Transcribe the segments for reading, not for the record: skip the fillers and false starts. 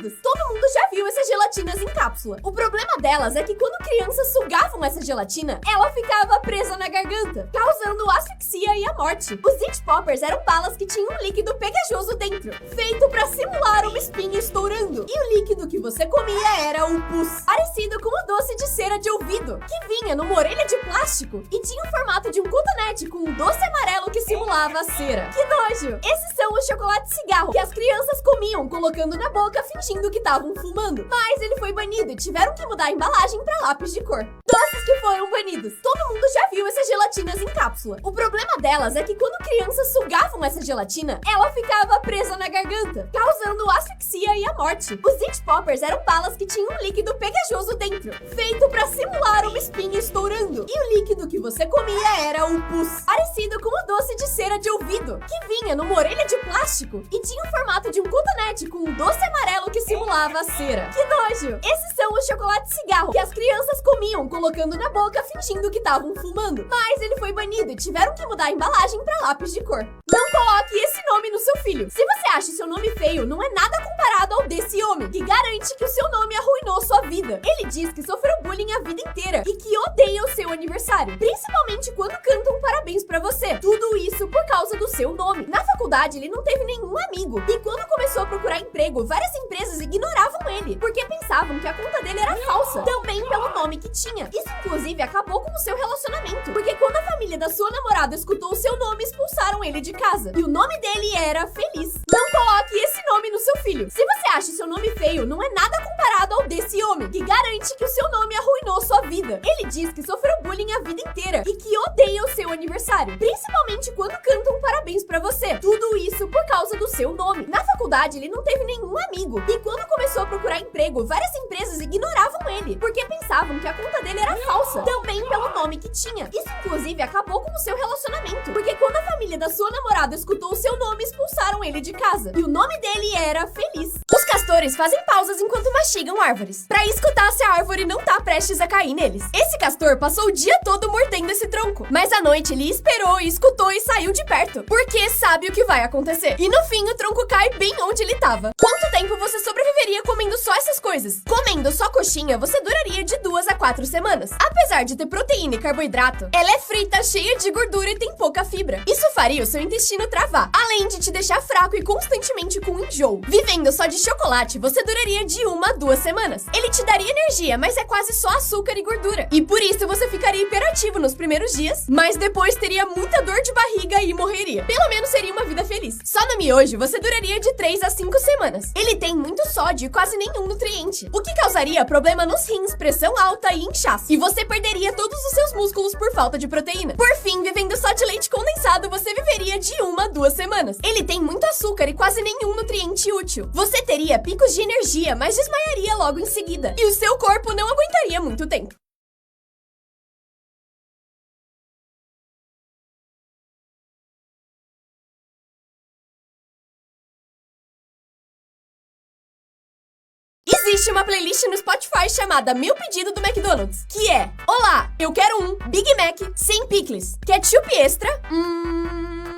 banidos. Todo mundo já viu essas gelatinas em cápsula. O problema delas é que quando crianças sugavam essa gelatina, ela ficava presa na garganta, causando asfixia e a morte. Os It Poppers eram balas que tinham um líquido pegajoso dentro, feito pra simular uma espinha estourando. E o líquido que você comia era o pus, parecido com o doce de cera de ouvido, que vinha numa orelha de plástico e tinha o formato de um cotonete com um doce amarelo que simulava a cera. Que nojo! Esses são os chocolates cigarro que as crianças comiam colocando na boca fingindo que estavam fumando. Mas ele foi banido e tiveram que mudar a embalagem pra lápis de cor. Doces que foram banidos. Todo mundo já viu essas gelatinas em cápsula. O problema delas é que quando crianças sugavam essa gelatina, ela ficava presa na garganta, causando asfixia e a morte. Os It Poppers eram balas que tinham um líquido pegajoso dentro, feito pra simular uma espinha estourando. E o líquido que você comia era o pus, parecido com o doce de cera de ouvido, que vinha numa orelha de plástico e tinha o formato de um cotonete com um doce amarelo que simulava a cera. Que nojo! Esses são os chocolates cigarro que as crianças comiam colocando na boca fingindo que estavam fumando. Mas ele foi banido e tiveram que mudar a embalagem pra lápis de cor. Não coloque esse nome no seu filho. Se você acha seu nome feio, não é nada comparado ao desse homem, que garante que o seu nome arruinou sua vida. Ele diz que sofreu bullying a vida inteira e que odeia o seu aniversário, principalmente quando cantam parabéns pra você. Tudo isso por causa do seu nome. Na faculdade, ele não teve nenhum amigo e quando começou a procurar emprego, várias empresas ignoravam ele, porque pensavam que a conta dele era falsa, também pelo nome que tinha. Isso, inclusive, acabou com o seu relacionamento, porque quando a família da sua namorada escutou o seu nome, expulsaram ele de casa. E o nome dele era Feliz. Não coloque esse nome no seu filho. Se você acha seu nome feio, não é nada comparado ao desse homem, que garante que o seu nome arruinou sua vida. Ele diz que sofreu bullying a vida inteira e que odeia o seu aniversário, principalmente quando cantam parabéns pra você. Tudo isso por causa do seu nome. Na faculdade, ele não teve nenhum amigo e quando começou a procurar emprego, várias empresas ignoravam ele, porque pensavam que a conta dele era falsa, também pelo nome que tinha. Isso, inclusive, acabou com o seu relacionamento, porque quando a família da sua namorada escutou o seu nome, expulsaram ele de casa. E o nome dele era Feliz. Os castores fazem pausas enquanto mastigam árvores, pra escutar se a árvore não tá prestes a cair neles. Esse castor passou o dia todo mordendo esse tronco, mas à noite ele esperou, escutou e saiu de perto, porque sabe o que vai acontecer. E no fim, o tronco cai bem onde ele tava. Quanto tempo você sobreviveria comendo só essas coisas? Comendo só coxinha, você duraria de 2 a 4 semanas. Apesar de ter proteína e carboidrato, ela é frita, cheia de gordura e tem pouca fibra. Isso faria o seu intestino travar, além de te deixar fraco e constantemente com enjoo. Vivendo só de chocolate, você duraria de 1 a 2 semanas. Ele te daria energia, mas é quase só açúcar e gordura. E por isso você ficaria hiperativo nos primeiros dias, mas depois teria muita dor de barriga e morreria. Pelo menos seria uma vida feliz. Só no miojo, você duraria de 3 a 5 semanas. Ele tem muito sódio e quase nenhum nutriente, o que causaria problema nos rins, pressão alta e inchaço. E você perderia todos os seus músculos por falta de proteína. Por fim, vivendo só de leite condensado, você viveria de 1 a 2 semanas. Ele tem muito açúcar e quase nenhum nutriente útil. Você teria picos de energia, mas desmaiaria logo em seguida. E o seu corpo não aguentaria muito tempo. Existe uma playlist no Spotify chamada Meu Pedido do McDonald's, que é: olá, eu quero um Big Mac sem picles, ketchup extra,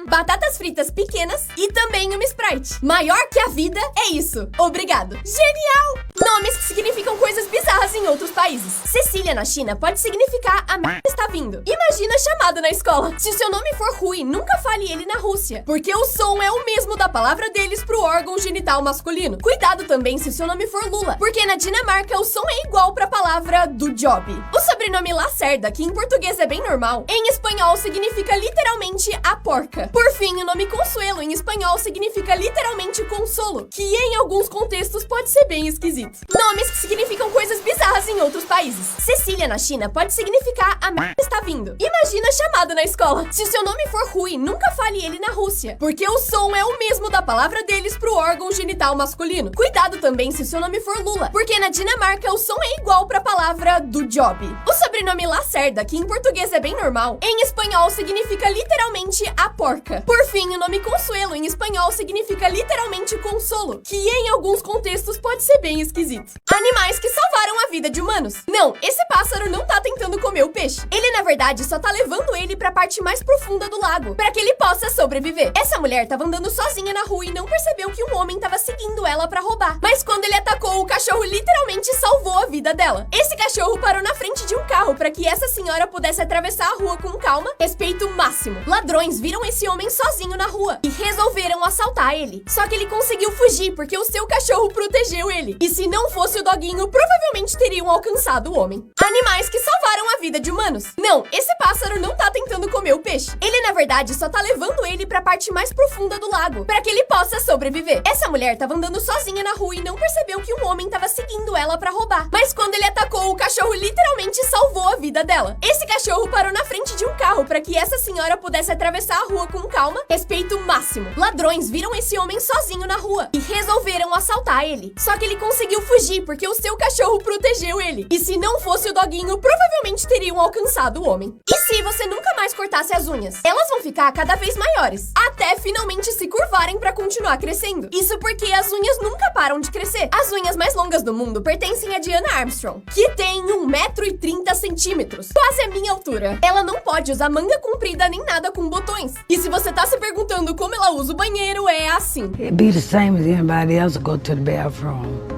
batatas fritas pequenas e também uma Sprite. Maior que a vida é isso. Obrigado. Genial! Nomes que significam coisas bizarras em outros países. Cecília na China pode significar a merda está vindo. Imagina chamado na escola. Se o seu nome for Rui, nunca fale ele na Rússia, porque o som é o mesmo da palavra deles pro órgão genital masculino. Cuidado também se o seu nome for Lula, porque na Dinamarca o som é igual pra palavra do job. O sobrenome Lacerda, que em português é bem normal, em espanhol significa literalmente a porca. Por fim, o nome Consuelo em espanhol significa literalmente consolo, que em alguns contextos pode ser bem esquisito. Nomes que significam coisas bizarras em outros países. Cecília na China pode significar a merda está vindo. Imagina chamado na escola. Se o seu nome for Rui, nunca fale ele na Rússia, porque o som é o mesmo da palavra deles pro órgão genital masculino. Cuidado também se o seu nome for Lula, porque na Dinamarca o som é igual pra palavra do job. O sobrenome Lacerda, que em português é bem normal, em espanhol significa literalmente a porca. Por fim, o nome Consuelo em espanhol significa literalmente consolo, que em alguns contextos pode ser bem esquisito. Animais que salvaram a vida de humanos. Não, esse pássaro não tá tentando comer o peixe. Ele, na verdade, só tá levando ele pra parte mais profunda do lago, pra que ele possa sobreviver. Essa mulher tava andando sozinha na rua e não percebeu que um homem tava seguindo ela pra roubar. Mas quando ele atacou, o cachorro literalmente salvou a vida dela. Esse cachorro parou na frente de um carro pra que essa senhora pudesse atravessar a rua com calma, respeito máximo. Ladrões viram esse homem sozinho na rua e resolveram assaltar ele. Só que ele conseguiu fugir porque o seu cachorro protegeu ele. E se não fosse o doguinho, provavelmente teriam alcançado o homem. Animais que salvaram a vida de humanos. Não, esse pássaro não tá tentando comer o peixe. Ele, na verdade, só tá levando ele pra parte mais profunda do lago, pra que ele possa sobreviver. Essa mulher tava andando sozinha na rua e não percebeu que um homem tava seguindo ela pra roubar. Mas quando ele atacou, o cachorro literalmente salvou a vida dela. Esse cachorro parou na frente de um carro pra que essa senhora pudesse atravessar a rua com calma, respeito máximo. Ladrões viram esse homem sozinho na rua e resolveram assaltar ele. Só que ele conseguiu fugir porque o seu cachorro protegeu ele. E se não fosse o doguinho, provavelmente teriam alcançado o homem. E se você nunca mais cortasse as unhas? Elas vão ficar cada vez maiores, até finalmente se curvarem pra continuar crescendo. Isso porque as unhas nunca param de crescer. As unhas mais longas do mundo pertencem a Diana Armstrong, que tem 1,30 m, quase a minha altura. Ela não pode usar manga comprida nem nada com botões. E se você tá se perguntando como ela usa o banheiro, é assim. It'd be the same as anybody else go to the bathroom.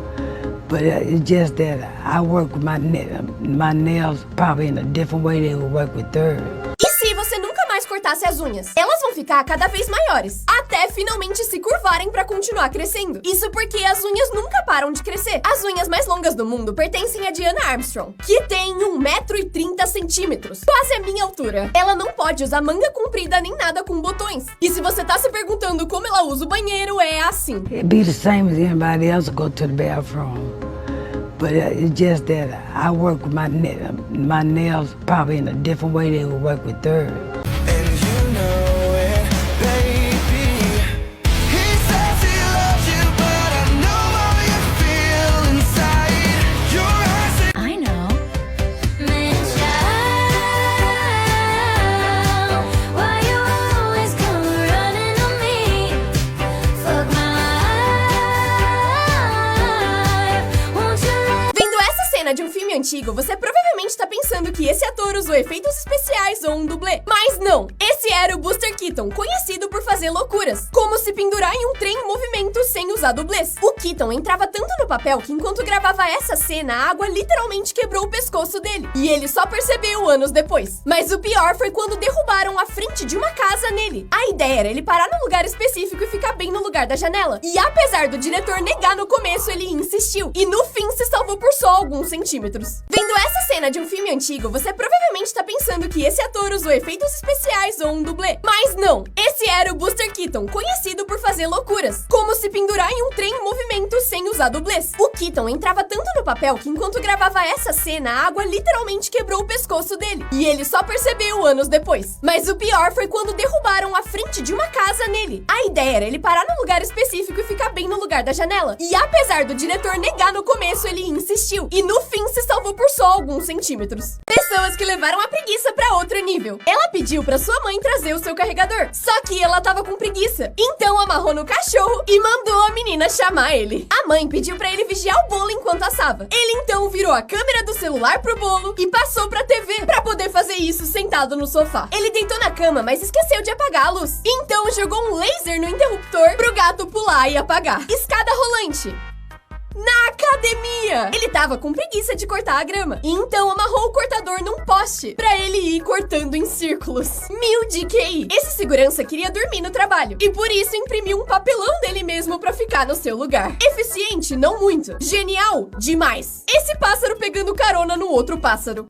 But it's just that I work with my nails probably in a different way they would work with theirs. E se você nunca mais cortasse as unhas? Elas vão ficar cada vez maiores, até finalmente se curvarem pra continuar crescendo. Isso porque as unhas nunca param de crescer. As unhas mais longas do mundo pertencem a Diana Armstrong, que tem 1,30 m, quase a minha altura. Ela não pode usar manga comprida nem nada com botões. E se você tá se perguntando como ela usa o banheiro, é assim. It'd be the same as anybody else go to the bathroom. But it's just that I work with my nails probably in a different way they would work with theirs. And you know it, baby. He says he loves you, but I know how you feel inside your eyes. I know. Michelle, why you always come running on me? Fuck my life, won't you? Vendo essa cena de um filme antigo, você provavelmente tá pensando que esse ator usou efeitos especiais ou um dublê. Mas não, esse era o Buster Keaton, conhecido por fazer loucuras, como se pendurar em um trem em movimento sem usar dublês. O Keaton entrava tanto no papel que enquanto gravava essa cena, a água literalmente quebrou o pescoço dele. E ele só percebeu anos depois. Mas o pior foi quando derrubaram a frente de uma casa nele. A ideia era ele parar num lugar específico e ficar bem no lugar da janela. E apesar do diretor negar no começo, ele insistiu. E no fim se salvou por só alguns centímetros. Vendo essa cena de um filme antigo, você provavelmente tá pensando que esse ator usou efeitos especiais ou um dublê. Mas não, esse era o Buster Keaton, conhecido por fazer loucuras, como se pendurar em um trem em movimento sem usar dublês. O Keaton entrava tanto no papel que enquanto gravava essa cena, a água literalmente quebrou o pescoço dele. E ele só percebeu anos depois. Mas o pior foi quando derrubaram a frente de uma casa nele. A ideia era ele parar num lugar específico e ficar bem no lugar da janela. E apesar do diretor negar no começo, ele insistiu. E no fim se salvou por só alguns centímetros. Pessoas que levaram a preguiça pra outro nível. Ela pediu pra sua mãe trazer o seu carregador, só que ela tava com preguiça. Então amarrou no cachorro e mandou a menina chamar ele. A mãe pediu pra ele vigiar o bolo enquanto assava. Ele então virou a câmera do celular pro bolo e passou pra TV pra poder fazer isso sentado no sofá. Ele deitou na cama, mas esqueceu de apagar a luz. Então jogou um laser no interruptor pro gato pular e apagar. Escada rolante. Na academia! Ele tava com preguiça de cortar a grama, e então amarrou o cortador num poste pra ele ir cortando em círculos. 1000 de QI. Esse segurança queria dormir no trabalho, e por isso imprimiu um papelão dele mesmo pra ficar no seu lugar. Eficiente? Não muito. Genial? Demais. Esse pássaro pegando carona no outro pássaro.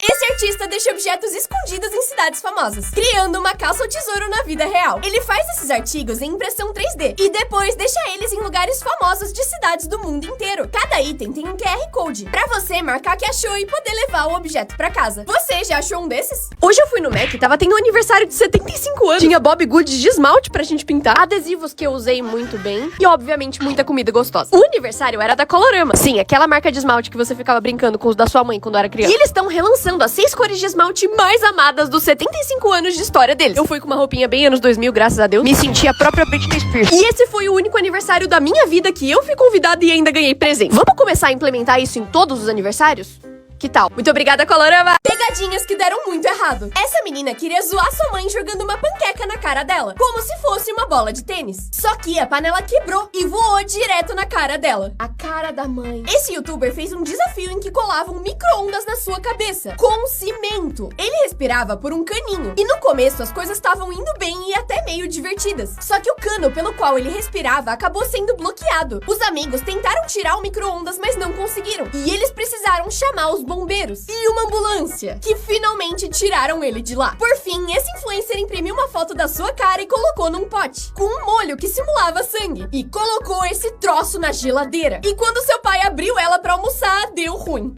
Esse artista deixa objetos escondidos em cidades famosas, criando uma caça ao tesouro na vida real. Ele faz esses artigos em impressão 3D e depois deixa eles em lugares famosos de cidades do mundo inteiro. Cada item tem um QR Code pra você marcar que achou e poder levar o objeto pra casa. Você já achou um desses? Hoje eu fui no Mac e tava tendo um aniversário de 75 anos. Tinha Bob Goods de esmalte pra gente pintar, adesivos que eu usei muito bem e, obviamente, muita comida gostosa. O aniversário era da Colorama. Sim, aquela marca de esmalte que você ficava brincando com os da sua mãe quando era criança. E eles estão relançando as 6 cores de esmalte mais amadas dos 75 anos de história deles. Eu fui com uma roupinha bem anos 2000, graças a Deus. Me senti a própria Britney Spears. E esse foi o único aniversário da minha vida que eu fui convidada e ainda ganhei presente. Vamos começar a implementar isso em todos os aniversários? Que tal? Muito obrigada, Colorama! Pegadinhas que deram muito errado. Essa menina queria zoar sua mãe jogando uma panqueca na cara dela, como se fosse uma bola de tênis. Só que a panela quebrou e voou direto na cara dela. A cara da mãe. Esse youtuber fez um desafio em que colava um micro-ondas na sua cabeça, com cimento. Ele respirava por um caninho. E no começo as coisas estavam indo bem e até meio divertidas. Só que o cano pelo qual ele respirava acabou sendo bloqueado. Os amigos tentaram tirar o micro-ondas, mas não conseguiram. E eles precisaram chamar os bombeiros e uma ambulância, que finalmente tiraram ele de lá. Por fim, esse influencer imprimiu uma foto da sua cara e colocou num pote, com um molho que simulava sangue, e colocou esse troço na geladeira. E quando seu pai abriu ela pra almoçar, deu ruim.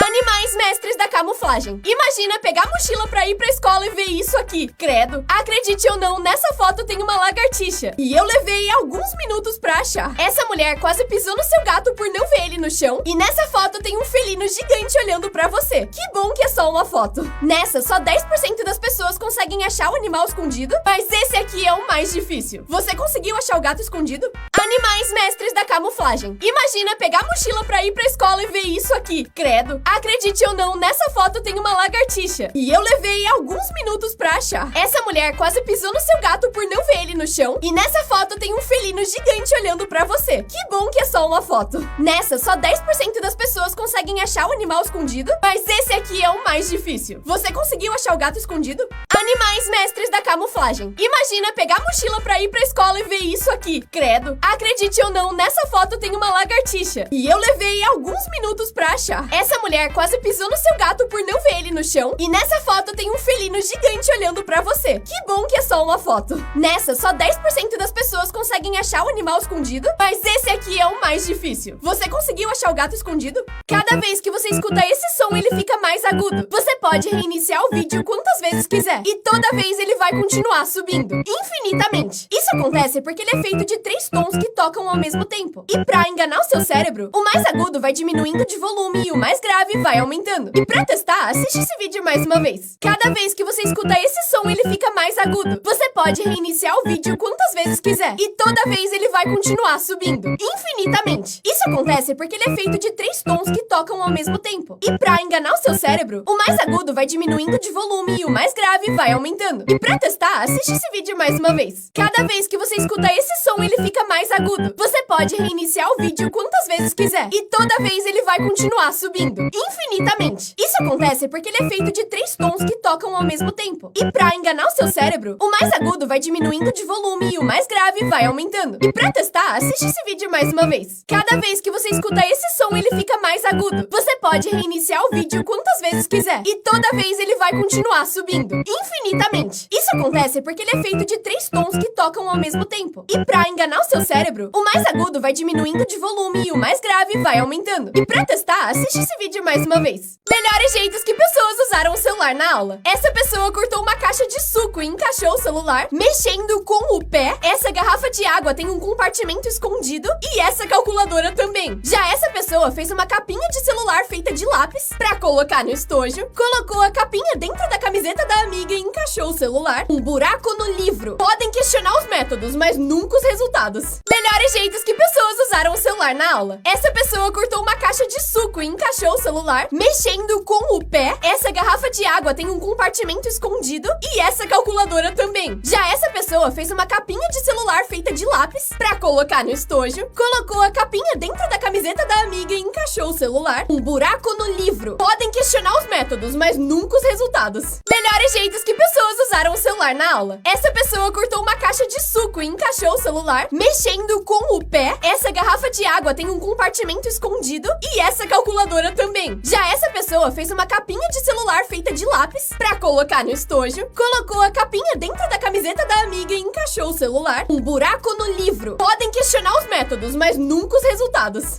Animais mestres da camuflagem. Imagina pegar a mochila pra ir pra escola e ver isso aqui. Credo. Acredite ou não, nessa foto tem uma lagartixa. E eu levei alguns minutos pra achar. Essa mulher quase pisou no seu gato por não ver ele no chão. E nessa foto tem um felino gigante olhando pra você. Que bom que é só uma foto. Nessa, só 10% das pessoas conseguem achar o animal escondido. Mas esse aqui é o mais difícil. Você conseguiu achar o gato escondido? Animais mestres da camuflagem. Imagina pegar a mochila pra ir pra escola e ver isso aqui. Credo. Acredite ou não, nessa foto tem uma lagartixa. E eu levei alguns minutos pra achar. Essa mulher quase pisou no seu gato por não ver ele no chão. E nessa foto tem um felino gigante olhando pra você. Que bom que é só uma foto. Nessa, só 10% das pessoas conseguem achar o animal escondido. Mas esse aqui é o mais difícil. Você conseguiu achar o gato escondido? Animais mestres da camuflagem. Imagina pegar a mochila pra ir pra escola e ver isso aqui. Credo. Acredite ou não, nessa foto tem uma lagartixa. E eu levei alguns minutos pra achar. Essa mulher quase pisou no seu gato por não ver ele no chão. E nessa foto tem um felino gigante olhando pra você. Que bom que é só uma foto. Nessa, só 10% das pessoas conseguem achar o animal escondido. Mas esse aqui é o mais difícil. Você conseguiu achar o gato escondido? Cada vez que você escuta esse som, ele fica mais agudo. Você pode reiniciar o vídeo quantas vezes quiser. E toda vez ele vai continuar subindo. Infinitamente. Isso acontece porque ele é feito de 3 tons que tocam ao mesmo tempo. E pra enganar o seu cérebro, o mais agudo vai diminuindo de volume e o mais grave vai aumentando. E pra testar, assiste esse vídeo mais uma vez. Cada vez que você escuta esse som, ele fica mais agudo. Você pode reiniciar o vídeo quantas vezes quiser. E toda vez ele vai continuar subindo. Infinitamente. Isso acontece porque ele é feito de 3 tons que tocam ao mesmo tempo. E pra enganar o seu cérebro, o mais agudo vai diminuindo de volume e o mais grave vai aumentando. E pra testar, assiste esse vídeo mais uma vez. Cada vez que você escuta esse som, ele fica mais agudo. Você pode reiniciar o vídeo quantas vezes quiser. E toda vez ele vai continuar subindo. Infinitamente. Isso acontece porque ele é feito de 3 tons que tocam ao mesmo tempo. E pra enganar o seu cérebro, o mais agudo vai diminuindo de volume e o mais grave vai aumentando. E pra testar, assiste esse vídeo mais uma vez. Cada vez que você escuta esse som, ele fica mais agudo. Você pode reiniciar o vídeo quantas vezes quiser. E toda vez ele vai continuar subindo. Infinitamente. Isso acontece porque ele é feito de 3 tons que tocam ao mesmo tempo. E pra enganar o seu cérebro, o mais agudo vai diminuindo de volume e o mais grave vai aumentando. E pra testar, assiste esse vídeo mais uma vez. Melhores jeitos que pessoas usaram o celular na aula. Essa pessoa cortou uma caixa de suco e encaixou o celular, mexendo com o pé. Essa garrafa de água tem um compartimento escondido e essa calculadora também. Já essa pessoa fez uma capinha de celular feita de lápis pra colocar no estojo, colocou a capinha dentro da camiseta da amiga e encaixou o celular. Um buraco no livro. Podem questionar os métodos, mas nunca os resultados. Melhores jeitos que pessoas usaram o celular na aula. Essa pessoa cortou uma caixa de suco e encaixou o celular, mexendo com o pé. Essa garrafa de água tem um compartimento escondido e essa calculadora também. Já essa pessoa pessoa fez uma capinha de celular feita de lápis pra colocar no estojo, colocou a capinha dentro da camiseta da amiga e encaixou o celular. Um buraco no livro. Podem questionar os métodos, mas nunca os resultados. Melhores jeitos que pessoas usaram o celular na aula. Essa pessoa cortou uma caixa de suco e encaixou o celular, mexendo com o pé. Essa garrafa de água tem um compartimento escondido e essa calculadora também. Já essa pessoa fez uma capinha de celular feita de lápis pra colocar no estojo, colocou a capinha dentro da camiseta da amiga e encaixou o celular. Um buraco no livro. Podem questionar os métodos, mas nunca os resultados.